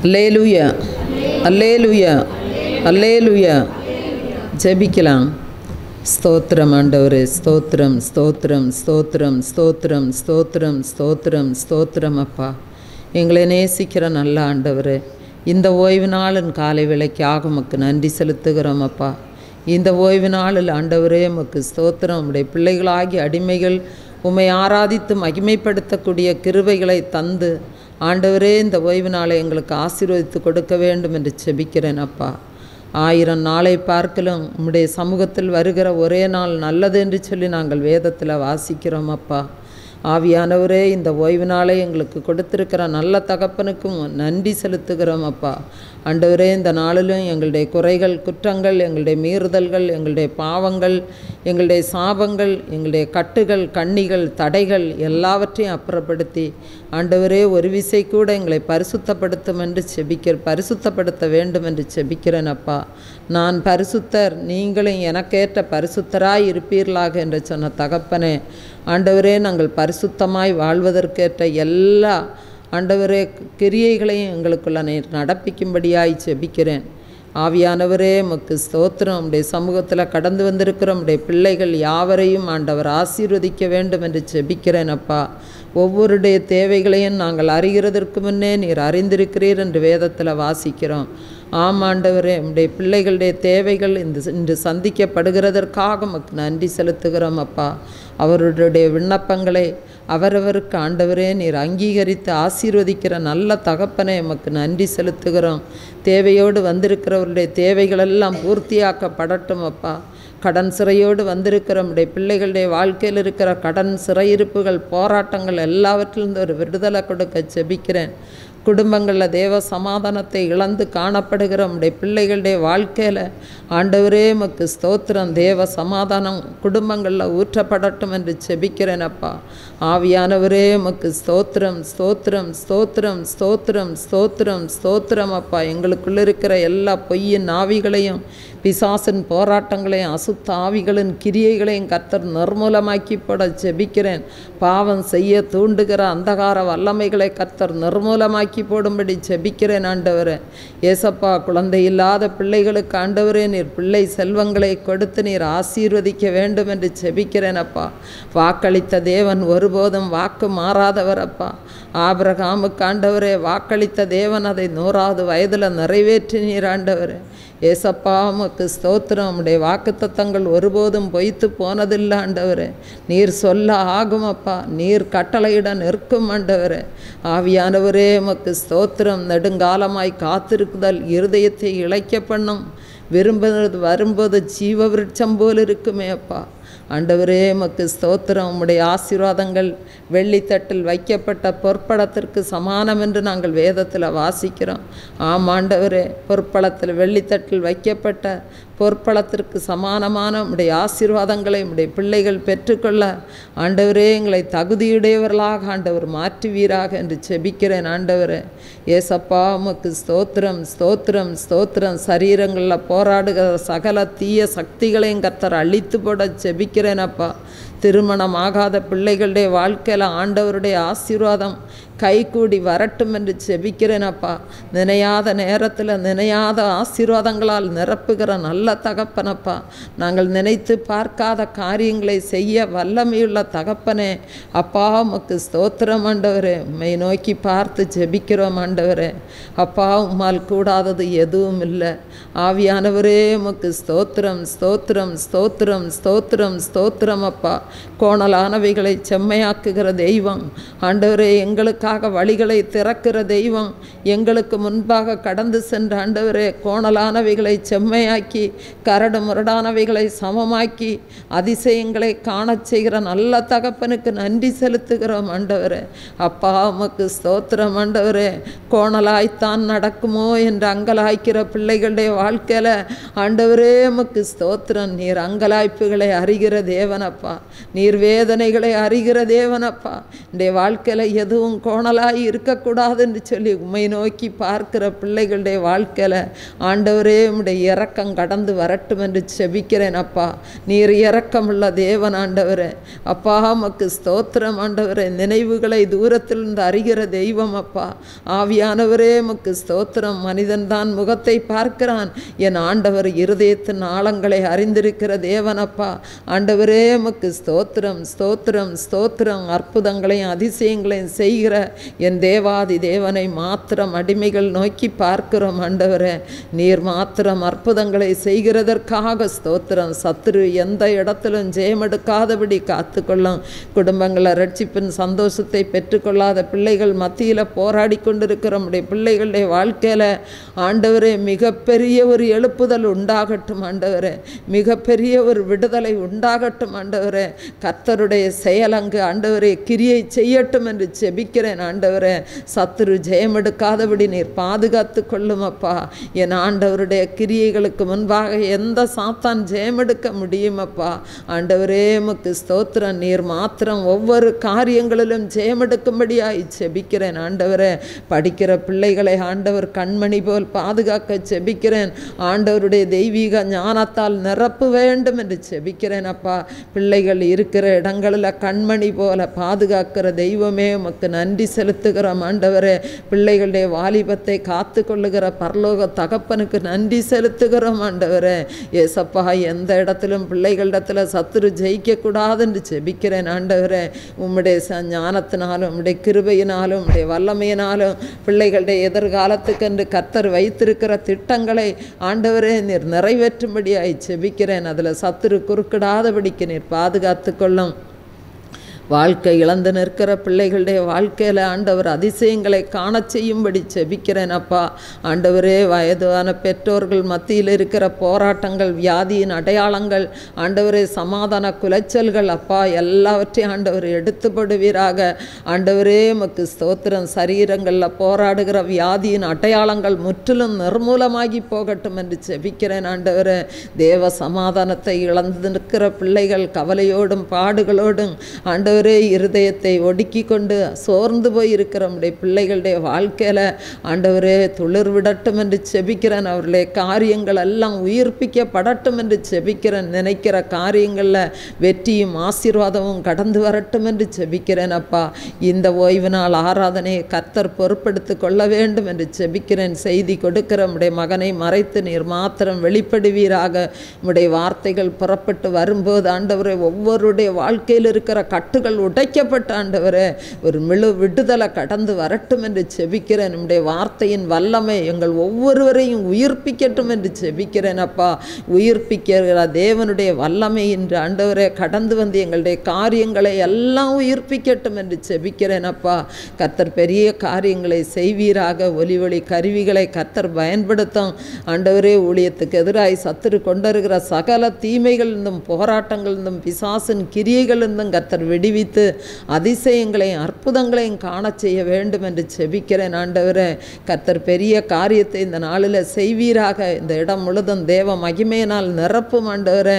அல்லேலூயா, அல்லேலூயா, அல்லேலூயா. ஜெபிக்கலாம். ஸ்தோத்திரம் ஆண்டவரே, ஸ்தோத்திரம், ஸ்தோத்திரம், ஸ்தோத்திரம், ஸ்தோத்திரம், ஸ்தோத்திரம், ஸ்தோத்திரம், ஸ்தோத்திரம். அப்பா, எங்களை நேசிக்கிற நல்ல ஆண்டவரே, இந்த ஓய்வு நாளின் காலை வேளைக்காக உமக்கு நன்றி செலுத்துகிறோம். அப்பா, இந்த ஓய்வு நாளில் ஆண்டவரே உமக்கு ஸ்தோத்திரம். உம்முடைய பிள்ளைகளாகி அடிமைகள் உம்மை ஆராதித்து மகிமைப்படுத்தக்கூடிய கிருபைகளை தந்து ஆண்டவரே இந்த ஓய்வு நாளை எங்களுக்கு ஆசீர்வதித்து கொடுக்க வேண்டும் என்று செபிக்கிறேன். அப்பா, 1000 நாளை பார்க்கலும் உம்முடைய சமூகத்தில் வருகிற ஒரே நாள் நல்லது என்று சொல்லி நாங்கள் வேதத்தில் வாசிக்கிறோம். அப்பா, ஆவியானவரே, இந்த ஓய்வு நாளை எங்களுக்கு கொடுத்திருக்கிற நல்ல தகப்பனுக்கும் நன்றி செலுத்துகிறோம். அப்பா, ஆண்டவரே, இந்த நாளிலும் எங்களுடைய குறைகள், குற்றங்கள், எங்களுடைய மீறுதல்கள், எங்களுடைய பாவங்கள், எங்களுடைய சாபங்கள், எங்களுடைய கட்டுகள், கண்ணிகள், தடைகள் எல்லாவற்றையும் அப்புறப்படுத்தி ஆண்டவரே ஒரு விசை கூட எங்களை பரிசுத்தப்படுத்தும் என்று பரிசுத்தப்படுத்த வேண்டும் என்று செபிக்கிறேன். அப்பா, நான் பரிசுத்தர், நீங்களும் எனக்கேற்ற பரிசுத்தராய் இருப்பீர்களாக என்று சொன்ன தகப்பனே, ஆண்டவரே, நாங்கள் பரிசுத்தமாய் வாழ்வதற்கேற்ற எல்லா ஆண்டவரே கிரியைகளையும் எங்களுக்குள்ள நடப்பிக்கும்படியாய் செபிக்கிறேன். ஆவியானவரே உமக்கு ஸ்தோத்திரம். உம்முடைய சமூகத்தில் கடந்து வந்திருக்கிற உம்முடைய பிள்ளைகள் யாவரையும் ஆண்டவர் ஆசீர்வதிக்க வேண்டும் என்று செபிக்கிறேன். அப்பா, ஒவ்வொருடைய தேவைகளையும் நாங்கள் அறிகிறதற்கு முன்னே நீர் அறிந்திருக்கிறீர் என்று வேதத்தில் வாசிக்கிறோம். ஆம் ஆண்டவரே, உம்முடைய பிள்ளைகளுடைய தேவைகள் இன்று சந்திக்கப்படுகிறதற்காக உமக்கு நன்றி செலுத்துகிறோம். அப்பா, அவருடைய விண்ணப்பங்களை அவரவருக்கு ஆண்டவரே நீர் அங்கீகரித்து ஆசீர்வதிக்கிற நல்ல தகப்பனை எமக்கு நன்றி செலுத்துகிறோம். தேவையோடு வந்திருக்கிறவருடைய தேவைகளெல்லாம் பூர்த்தியாக்கப்படட்டும். அப்பா, கடன் சிறையோடு வந்திருக்கிற நம்முடைய பிள்ளைகளுடைய வாழ்க்கையில் இருக்கிற கடன் சிறையிருப்புகள், போராட்டங்கள் எல்லாவற்றிலிருந்து ஒரு விடுதலை கொடுக்க செபிக்கிறேன். குடும்பங்களில் தேவ சமாதானத்தை இழந்து காணப்படுகிற நம்முடைய பிள்ளைகளுடைய வாழ்க்கையில் ஆண்டவரே உமக்கு ஸ்தோத்திரம். தேவ சமாதானம் குடும்பங்களில் ஊற்றப்படட்டும் என்று செபிக்கிறேன். அப்பா, ஆவியானவரே உமக்கு ஸ்தோத்திரம், ஸ்தோத்திரம், ஸ்தோத்திரம், ஸ்தோத்திரம், ஸ்தோத்திரம், ஸ்தோத்திரம். அப்பா, எங்களுக்குள்ள இருக்கிற எல்லா பொய்யின் ஆவிகளையும், பிசாசின் போராட்டங்களையும், அசுத்த ஆவிகளின் கிரியைகளையும் கர்த்தர் நிர்மூலமாக்கி போட செபிக்கிறேன். பாவம் செய்ய தூண்டுகிற அந்தகார வல்லமைகளை கர்த்தர் நிர்மூலமாக்கி போடும்படி செபிக்கிறேன். ஆண்டவரே, ஏசப்பா, குழந்தை இல்லாத பிள்ளைகளுக்கு ஆண்டவரே நீர் பிள்ளை செல்வங்களை கொடுத்து நீர் ஆசீர்வதிக்க வேண்டும் என்று செபிக்கிறேன். அப்பா, வாக்களித்த தேவன் ஒருபோதும் வாக்கு மாறாதவர். அப்பா, ஆபிரகாமுக்கு ஆண்டவரே வாக்களித்த தேவன் அதை 100வது வயதில் நிறைவேற்றி நீர் ஆண்டவரே. ஏசப்பா, உமக்கு ஸ்தோத்திரம். உம்முடைய வாக்குத்தத்தங்கள் ஒருபோதும் பொய்த்து போனதில்லை ஆண்டவரே. நீர் சொல்ல ஆகும். அப்பா, நீர் கட்டளையிட நிற்கும் ஆண்டவரே. ஆவியானவரே உமக்கு ஸ்தோத்திரம். நெடுங்காலமாய் காத்திருக்குதல் இருதயத்தை இளைக்க பண்ணும். விரும்புகிறது வரும்போது ஜீவ விருட்சம் போல் இருக்குமே. அப்பா, ஆண்டவரே உமக்கு ஸ்தோத்திரம். உம்முடைய ஆசீர்வாதங்கள் வெள்ளித்தட்டில் வைக்கப்பட்ட பொற்படத்திற்கு சமானம் என்று நாங்கள் வேதத்தில் வாசிக்கிறோம். ஆம் ஆண்டவரே, பொற்பளத்தில் வெள்ளித்தட்டில் வைக்கப்பட்ட பொற்பளத்திற்கு சமானமான உம்முடைய ஆசீர்வாதங்களை உம்முடைய பிள்ளைகள் பெற்றுக்கொள்ள ஆண்டவரே எங்களை தகுதியுடையவர்களாக ஆண்டவர் மாற்றுவீராக என்று செபிக்கிறேன். ஆண்டவரே, ஏசப்பா, உமக்கு ஸ்தோத்திரம், ஸ்தோத்திரம், ஸ்தோத்திரம். சரீரங்களில் போராடுகிற சகல தீய சக்திகளையும் கர்த்தர் அழித்து போட செபிக்கிறேன். அப்பா, திருமணம் ஆகாத பிள்ளைகளுடைய வாழ்க்கையில் ஆண்டவருடைய ஆசீர்வாதம் கைகூடி வரட்டும் என்று செபிக்கிறேன். அப்பா, நினையாத நேரத்தில் நினையாத ஆசீர்வாதங்களால் நிரப்புகிற நல்ல தகப்பனப்பா, நாங்கள் நினைத்து பார்க்காத காரியங்களை செய்ய வல்லமையுள்ள தகப்பனே. அப்பா, உமக்கு ஸ்தோத்திரம் ஆண்டவரே. உம்மை நோக்கி பார்த்து ஜெபிக்கிறோம் ஆண்டவரே. அப்பா, உம்மால் கூடாதது எதுவும் இல்லை. ஆவியானவரே உமக்கு ஸ்தோத்திரம், ஸ்தோத்திரம், ஸ்தோத்திரம், ஸ்தோத்திரம், ஸ்தோத்திரம். அப்பா, கோணலானவைகளை செம்மையாக்குகிற தெய்வம் ஆண்டவரே, எங்களுக்காக வழிகளை திறக்கிற தெய்வம், எங்களுக்கு முன்பாக கடந்து சென்ற ஆண்டவரே, கோணலானவைகளை செம்மையாக்கி கரடு முரடானவைகளை சமமாக்கி அதிசயங்களை காணச் செய்கிற நல்ல தகப்பனுக்கு நன்றி செலுத்துகிறோம் ஆண்டவரே. அப்பா, உமக்கு ஸ்தோத்திரம் ஆண்டவரே. கோணலாய்த்தான் நடக்குமோ என்று அங்கலாய்க்கிற பிள்ளைகளுடைய வாழ்க்கையில் ஆண்டவரே உமக்கு ஸ்தோத்திரம். நீர் அங்கலாய்ப்புகளை அறிகிற தேவனப்பா, நீர் வேதனைகளை அறிகிற தேவனப்பா. இந்த வாழ்க்கையில் எதுவும் கோணலாய் இருக்கக்கூடாது என்று சொல்லி உம்மை நோக்கி பார்க்கிற பிள்ளைகளுடைய வாழ்க்கையில் ஆண்டவரே உம்முடைய இரக்கம் கடந்து வரட்டும் என்று செபிக்கிறேன் அப்பா. நீர் இரக்கமுள்ள தேவன் ஆண்டவரே. அப்பா உமக்கு ஸ்தோத்திரம் ஆண்டவரே. நினைவுகளை தூரத்திலிருந்து அறிகிற தெய்வம் அப்பா. ஆவியானவரே உமக்கு ஸ்தோத்திரம். மனிதன்தான் முகத்தை பார்க்கிறான், என் ஆண்டவர் இருதயத்தின் ஆழங்களை அறிந்திருக்கிற தேவனப்பா. ஆண்டவரே உமக்கு ஸ்தோத்திரம் ஸ்தோத்திரம் ஸ்தோத்திரம். அற்புதங்களையும் அதிசயங்களையும் செய்கிற என் தேவாதி தேவனை மாத்திரம் அடிமைகள் நோக்கி பார்க்கிறோம் ஆண்டவரே. நீர் மாத்திரம் அற்புதங்களை செய்கிறதற்காக ஸ்தோத்திரம். சத்துரு எந்த இடத்திலும் ஜெயமெடுக்காதபடி காத்துக்கொள்ளும். குடும்பங்களை ரட்சிப்பின் சந்தோஷத்தை பெற்றுக்கொள்ளாத பிள்ளைகள் மத்தியில் போராடி கொண்டிருக்கிற நம்முடைய பிள்ளைகளுடைய வாழ்க்கையில் ஆண்டவரே மிகப்பெரிய ஒரு எழுப்புதல் உண்டாகட்டும் ஆண்டவரே. மிகப்பெரிய ஒரு விடுதலை உண்டாகட்டும் ஆண்டவரே. கர்த்தருடைய செயலங்கு ஆண்டவரே கிரியை செய்யட்டும் என்று செபிக்கிறேன் ஆண்டவரே. சத்துரு ஜெயமெடுக்காதபடி நீர் பாதுகாத்து கொள்ளும் அப்பா. என் ஆண்டவருடைய கிரியைகளுக்கு முன்பாக எந்த சாத்தான் ஜெயமெடுக்க முடியும் அப்பா. ஆண்டவரே உமக்கு ஸ்தோத்திரம். நீர் மாத்திரம் ஒவ்வொரு காரியங்களிலும் ஜெயமெடுக்கும்படியாய் செபிக்கிறேன் ஆண்டவரே. படிக்கிற பிள்ளைகளை ஆண்டவர் கண்மணி போல் பாதுகாக்க செபிக்கிறேன். ஆண்டவருடைய தெய்வீக ஞானத்தால் நிரப்ப வேண்டும் என்று செபிக்கிறேன் அப்பா. பிள்ளைகள் இருக்கிற இடங்களில் கண்மணி போல பாதுகாக்கிற தெய்வமே உமக்கு நன்றி செலுத்துகிறோம் ஆண்டவரே. பிள்ளைகளுடைய வாலிபத்தை காத்து கொள்ளுகிற பரலோக தகப்பனுக்கு நன்றி செலுத்துகிறோம் ஆண்டவரே. ஏசப்பா எந்த இடத்திலும் பிள்ளைகளிடத்தில் சத்துரு ஜெயிக்கக்கூடாது என்று செபிக்கிறேன் ஆண்டவரே. உம்முடைய ஞானத்தினாலும் உம்முடைய கிருபையினாலும் உம்முடைய வல்லமையினாலும் பிள்ளைகளுடைய எதிர்காலத்துக்கென்று கர்த்தர் வைத்திருக்கிற திட்டங்களை ஆண்டவரே நீர் நிறைவேற்றும்படியாய் செபிக்கிறேன். அதில் சத்துரு குறுக்கிடாதபடிக்கு நீர் பாதுகாத்து கொள்ளும். வாழ்க்கை இழந்து நிற்கிற பிள்ளைகளுடைய வாழ்க்கையில் ஆண்டவர் அதிசயங்களை காண செய்யும்படி செபிக்கிறேன் அப்பா. ஆண்டவரே வயதான பெற்றோர்கள் மத்தியில் இருக்கிற போராட்டங்கள், வியாதியின் அடையாளங்கள், ஆண்டவரே சமாதான குலைச்சல்கள் அப்பா எல்லாவற்றையும் ஆண்டவர் எடுத்துப்படுவீராக. ஆண்டவரே உமக்கு ஸ்தோத்திரம். சரீரங்களில் போராடுகிற வியாதியின் அடையாளங்கள் முற்றிலும் நிர்மூலமாகி போகட்டும் என்று செபிக்கிறேன் ஆண்டவரே. தேவ சமாதானத்தை இழந்து நிற்கிற பிள்ளைகள் கவலையோடும் பாடுகளோடும் ஆண்டவர் இருதயத்தை ஒடுக்கி கொண்டு சோர்ந்து போய் இருக்கிற நம்முடைய பிள்ளைகளுடைய வாழ்க்கையில் ஆண்டவரே துளிர் விடட்டும் என்று செபிக்கிறேன். அவர்களுடைய காரியங்கள் எல்லாம் உயிர்ப்பிக்கப்படட்டும் என்று செபிக்கிறேன். நினைக்கிற காரியங்களில் வெற்றியும் ஆசீர்வாதமும் கடந்து வரட்டும் என்று செபிக்கிறேன் அப்பா. இந்த ஓய்வு நாள் ஆராதனையை கர்த்தர் பொறுப்பெடுத்து கொள்ள வேண்டும் என்று செபிக்கிறேன். செய்தி கொடுக்கிற நம்முடைய மகனை மறைத்து நீர் மாத்திரம் வெளிப்படுவீராக. நம்முடைய வார்த்தைகள் புறப்பட்டு வரும்போது ஆண்டவரே ஒவ்வொருடைய வாழ்க்கையில் இருக்கிற கட்டுகள் உடைக்கப்பட்ட ஆண்டவரே ஒரு முழு விடுதலை கடந்து வரட்டும் என்று செபிக்கிறேன். நம்முடைய வார்த்தையின் வல்லமை எங்கள் ஒவ்வொருவரையும் உயிர்ப்பிக்கட்டும் என்று செபிக்கிறேன் அப்பா. உயிர்ப்பிக்கிற தேவனுடைய வல்லமை இன்று ஆண்டவரே கடந்து வந்து எங்களுடைய காரியங்களை எல்லாம் உயிர்ப்பிக்கட்டும் என்று செபிக்கிறேன் அப்பா. கர்த்தர் பெரிய காரியங்களை செய்வீராக. ஒலி கருவிகளை கர்த்தர் பயன்படுத்தும் ஆண்டவரே. ஊழியத்துக்கு எதிராய் சத்துரு கொண்டிருக்கிற சகல தீமைகளிலிருந்தும் போராட்டங்களிலிருந்தும் பிசாசின் கிரியைகளிலிருந்தும் கர்த்தர் விடுவித்து அதிசயங்களையும் அற்புதங்களையும் காண செய்ய வேண்டும் என்று செபிக்கிறேன் ஆண்டவரே. கர்த்தர் பெரிய காரியத்தை இந்த நாளில் செய்வீராக. இந்த இடம் முழுதும் தேவ மகிமையினால் நிரப்பும் ஆண்டவரே.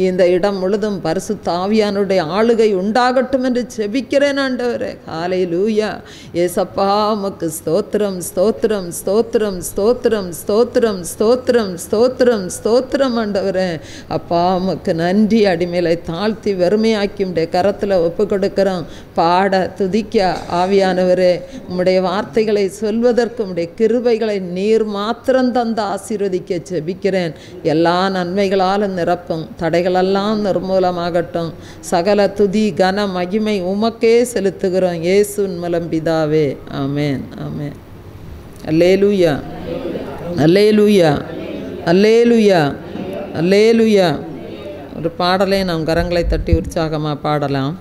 இந்த இடம் முழுதும் பரிசுத்த ஆவியானுடைய ஆளுகை உண்டாகட்டும் என்று செபிக்கிறேன் ஆண்டவரே. ஹல்லேலூயா. ஏசப்பா உமக்கு ஸ்தோத்திரம் ஸ்தோத்திரம் ஸ்தோத்திரம் ஸ்தோத்திரம் ஸ்தோத்திரம் ஸ்தோத்திரம் ஸ்தோத்திரம் ஸ்தோத்திரம் ஆண்டவரே. அப்பா உமக்கு நன்றி. அடிமையை தாழ்த்தி வெறுமையாக்கி உடைய கரத்தில் ஒப்பு கொடுக்கிறோம். பாட துதிக்க ஆவியானவரே உம்முடைய வார்த்தைகளை சொல்வதற்கு உம்முடைய கிருபைகளை நீர் மாத்திரம் தந்து ஆசீர்வதிக்க செபிக்கிறேன். எல்லா நன்மைகளாலும் நிரப்பும். தடைகளெல்லாம் நிர்மூலமாகட்டும். சகல துதி கன மகிமை உமக்கே செலுத்துகிறோம். இயேசுவின் மூலம் பிதாவே. ஆமென் ஆமென். அல்லேலூயா அல்லேலூயா அல்லேலூயா அல்லேலூயா. ஒரு பாடலை நாம் கரங்களை தட்டி உற்சாகமாக பாடலாம்.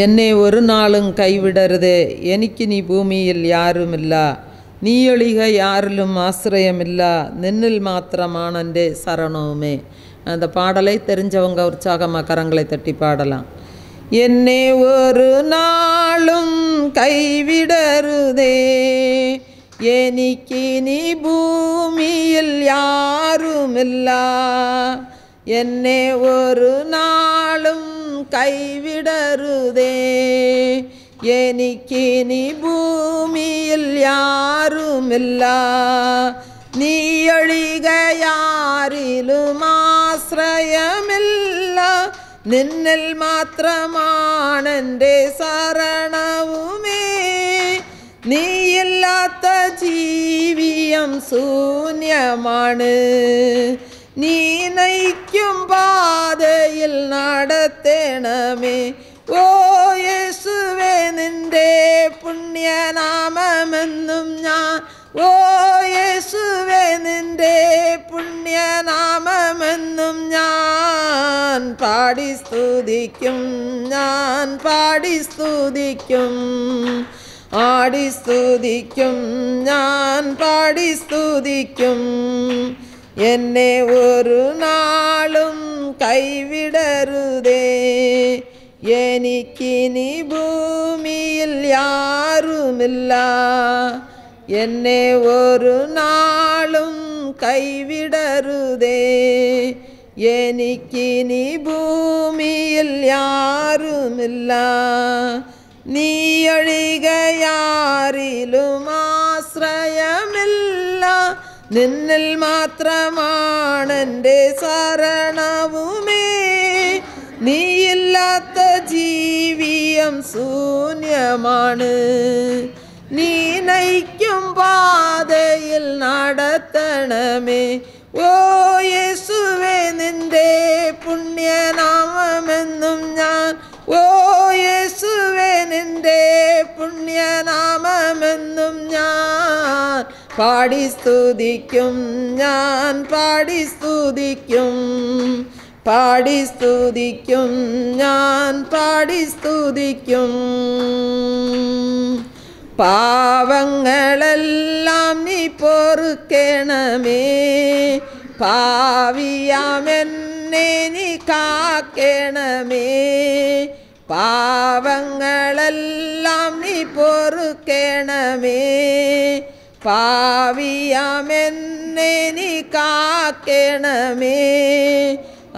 என்னை ஒரு நாளும் கைவிடருதே, எனக்கு நீ பூமியில் யாரும் இல்லா, நீ ஒழிக யாரிலும் ஆசிரியமில்லா, நின்னில் மாத்திரமானண்டே சரணவுமே. அந்த பாடலை தெரிஞ்சவங்க உற்சாகமாக கரங்களை தட்டி பாடலாம். என்னை ஒரு நாளும் கைவிடருதே, எனக்கு நீ பூமியில் யாரும் இல்லா, என்னை ஒரு நாளும் കൈവിടരുതേ. എനിക്കിനി ഭൂമിയിൽ യാരുമില്ല, നീയൊഴികയാരിലും ആശ്രയമില്ല. നിന്നിൽ മാത്രമാണെൻ്റെ ശരണവുമേ. നീയില്ലാത്ത ജീവിതം ശൂന്യമാണ്. നീ നയിക്കും പാതയിൽ നടത്തണമേ. ഓ യേശുവേ, നിന്റെ പുണ്യനാമമെന്നും ഞാൻ, ഓ യേശുവേ, നിന്റെ പുണ്യനാമമെന്നും ഞാൻ പാടി സ്തുതിക്കും, ഞാൻ പാടി സ്തുതിക്കും, ആടി സ്തുതിക്കും, ഞാൻ പാടി സ്തുതിക്കും. എന്നെ ഒരു നാളും കൈവിടരുതേ. എനിക്കിനി ഭൂമിയിൽ യാരുമില്ല, എന്നെ ഒരു നാളും കൈവിടരുതേ. എനിക്കിനി ഭൂമിയിൽ യാരുമില്ല, നീയൊഴികയാരിലും ആശ്രയമില്ല. നിന്നിൽ മാത്രമാണെൻ്റെ ശരണവുമേ. നീയില്ലാത്ത ജീവിതം ശൂന്യമാണ്. നീ നയിക്കും പാതയിൽ നടത്തണമേ. ഓ യേശുവേ, നിന്റെ പുണ്യനാമമെന്നും ഞാൻ, ഓ യേശുവേ, നിന്റെ പുണ്യനാമമെന്നും ഞാൻ പാടി സ്തുതിക്കും, ഞാൻ പാടി സ്തുതിക്കും, പാടി സ്തുതിക്കും, ഞാൻ പാടി സ്തുതിക്കും. പാവങ്ങളെല്ലാം നീ പൊറുക്കണമേ. പാവിയാമെന്നെ നീ കാക്കണമേ. പാവങ്ങളെല്ലാം നീ പൊറുക്കണമേ. പാവിയാമെന്നെ നീ കാക്കണമേ.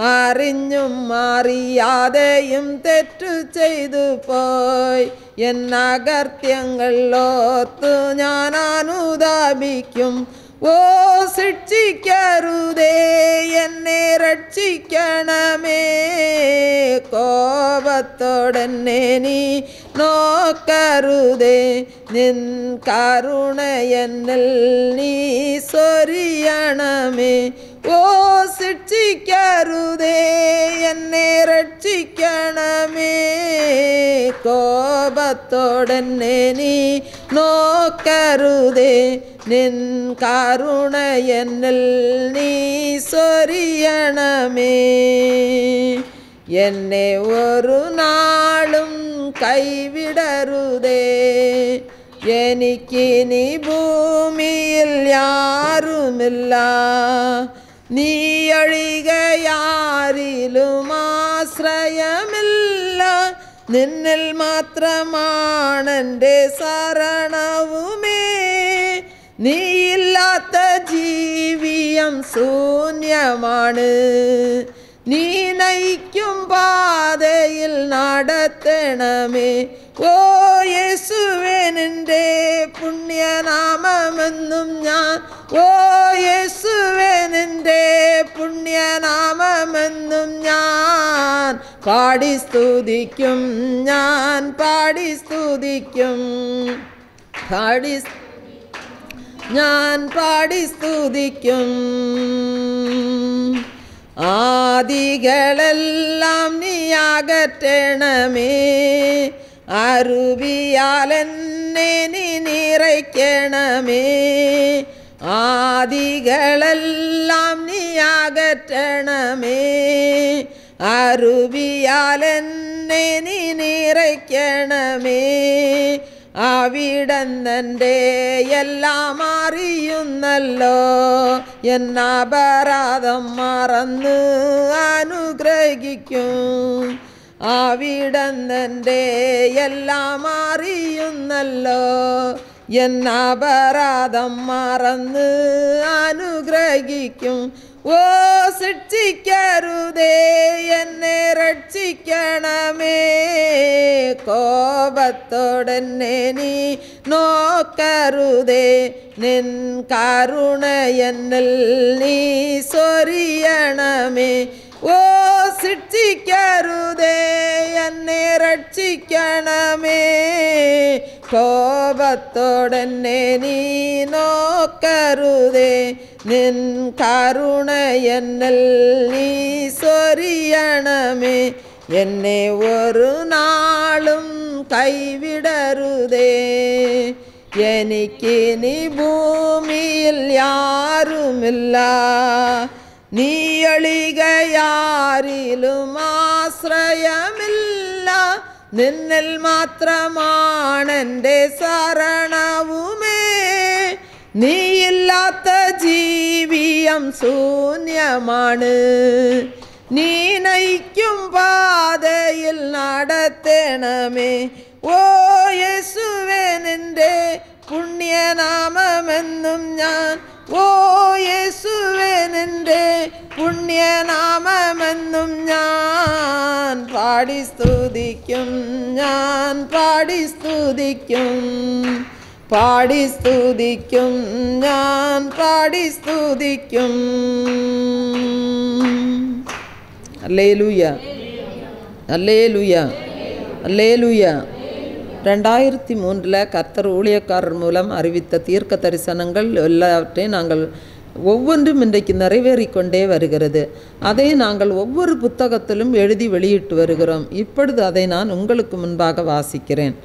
അറിഞ്ഞും അറിയാതെയും തെറ്റു ചെയ്തു പോയി എന്നകൃത്യങ്ങൾ ഓർത്തു ഞാൻ അനുതാപിക്കും. ഓ ശിക്ഷിക്കരുതേ, എന്നെ രക്ഷിക്കണമേ. കോപത്തോടെന്നെ നീ നോക്കരുതേ. നിൻ കരുണ എന്നിൽ നീ ചൊരിയണമേ. ഓ ശിക്ഷിക്കരുതേ, എന്നെ രക്ഷിക്കണമേ. കോപത്തോടെന്നെ നീ നോക്കരുതേ. നിൻ കരുണ എന്നിൽ നീ ചൊരിയണമേ. എന്നെ ഒരു നാളും കൈവിടരുതേ. എനിക്കിനി ഭൂമിയിൽ യാരുമില്ല, നീയൊഴികയാരിലും ആശ്രയമില്ല. നിന്നിൽ മാത്രമാണെൻ്റെ ശരണവുമേ. നീയില്ലാത്ത ജീവിതം ശൂന്യമാണ്. നീ നയിക്കും പാതയിൽ നടത്തണമേ. ഓ യേശുവേ, നിന്റെ പുണ്യനാമമെന്നും ഞാൻ, ഓ യേശുവേ, നിന്റെ പുണ്യനാമമെന്നും ഞാൻ പാടി സ്തുതിക്കും, ഞാൻ പാടി സ്തുതിക്കും, ഞാൻ പാടി സ്തുതിക്കും. ആദികളെല്ലാം നീ അകറ്റണമേ. അരുവിയാലെന്നെ നീ നിറയ്ക്കണമേ. ആദികളെല്ലാം നീ അകറ്റണമേ. അരുവിയാലെന്നെ നീ നിറയ്ക്കണമേ. അവിടുന്നെൻ്റെ എല്ലാം അറിയുന്നല്ലോ. എന്നപരാധം മറന്ന് അനുഗ്രഹിക്കും. അവിടുന്നെൻ്റെ എല്ലാം അറിയുന്നല്ലോ. എന്നപരാധം മറന്ന് അനുഗ്രഹിക്കും. ഓ ശിക്ഷിക്കരുതേ, എന്നെ രക്ഷിക്കണമേ. കോപത്തോടെന്നെ നീ നോക്കരുതേ, നിൻ കരുണ എന്നിൽ നീ ചൊരിയണമേ. ഓ ശിക്ഷിക്കരുതേ, എന്നെ രക്ഷിക്കണമേ. കോപത്തോടെന്നെ നീ നോക്കരുതേ, നിൻ കരുണ എന്നിൽ നീ ചൊരിയണമേ. എന്നെ ഒരു നാളും കൈവിടരുതേ, എനിക്കിനി ഭൂമിയിൽ ആരുമില്ല. നീ ഒഴികയാരിലും ആശ്രയമില്ല, നിന്നിൽ മാത്രമാണെൻ്റെ ശരണവുമേ. നീയില്ലാത്ത ജീവിതം ശൂന്യമാണ്, നീ നയിക്കും പാതയിൽ നടത്തണമേ. ഓ യേശുവേ, നിൻ്റെ പുണ്യനാമമെന്നും ഞാൻ, ഓ യേശുവേ, നിൻ്റെ പുണ്യനാമമെന്നും ഞാൻ പാടി സ്തുതിക്കും, ഞാൻ പാടി സ്തുതിക്കും, പാടി സ്തുതിക്കും, ഞാൻ പാടി സ്തുതിക്കും. Hallelujah, hallelujah, hallelujah. 2003 கர்த்தர் ஊழியக்காரர் மூலம் அறிவித்த தீர்க்க தரிசனங்கள் எல்லாவற்றையும் நாங்கள் ஒவ்வொன்றும் இன்றைக்கு நிறைவேறிக்கொண்டே வருகிறது. அதை நாங்கள் ஒவ்வொரு புத்தகத்திலும் எழுதி வெளியிட்டு வருகிறோம். இப்பொழுது அதை நான் உங்களுக்கு முன்பாக வாசிக்கிறேன்.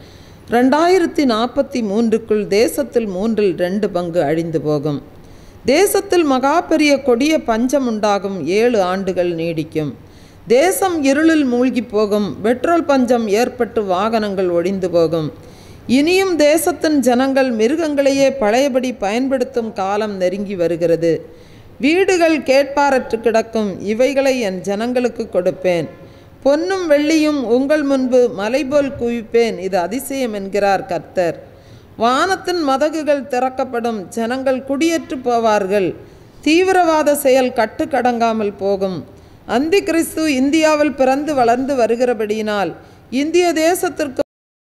2043க்குள் தேசத்தில் 2 அழிந்து போகும். தேசத்தில் மகா பெரிய கொடிய பஞ்சம் உண்டாகும். 7 ஆண்டுகள் நீடிக்கும். தேசம் இருளில் மூழ்கி போகும். பெட்ரோல் பஞ்சம் ஏற்பட்டு வாகனங்கள் ஒழிந்து போகும். இனியும் தேசத்தின் ஜனங்கள் மிருகங்களையே பழையபடி பயன்படுத்தும் காலம் நெருங்கி வருகிறது. வீடுகள் கேட்பாரற்று கிடக்கும். இவைகளை என் ஜனங்களுக்கு கொடுப்பேன். பொன்னும் வெள்ளியும் உங்கள் முன்பு மலைபோல் குவிப்பேன். இது அதிசயம் என்கிறார் கர்த்தர். வானத்தின் மதகுகள் திறக்கப்படும். ஜனங்கள் குடியேற்று போவார்கள். தீவிரவாத செயல் கட்டுக்கடங்காமல் போகும். அந்தி கிறிஸ்து இந்தியாவில் பிறந்து வளர்ந்து வருகிறபடியினால் இந்திய தேசத்திற்கு